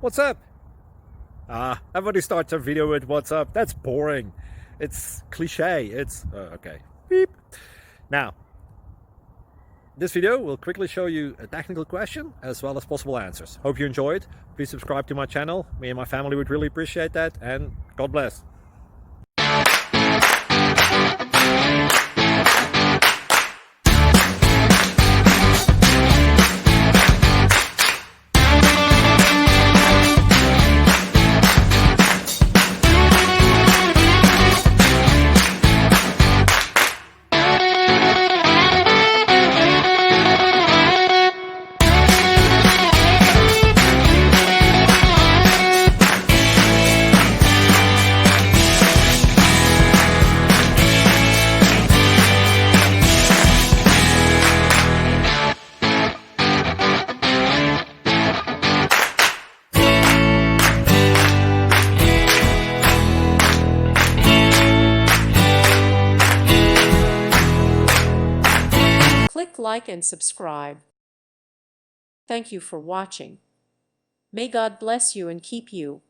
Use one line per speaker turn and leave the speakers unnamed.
What's up? Everybody starts a video with what's up. That's boring. It's cliche. It's okay. Beep. Now, this video will quickly show you a technical question as well as possible answers. Hope you enjoyed. Please subscribe to my channel. Me and my family would really appreciate that, and God bless.
Click like and subscribe. Thank you for watching. May God bless you and keep you.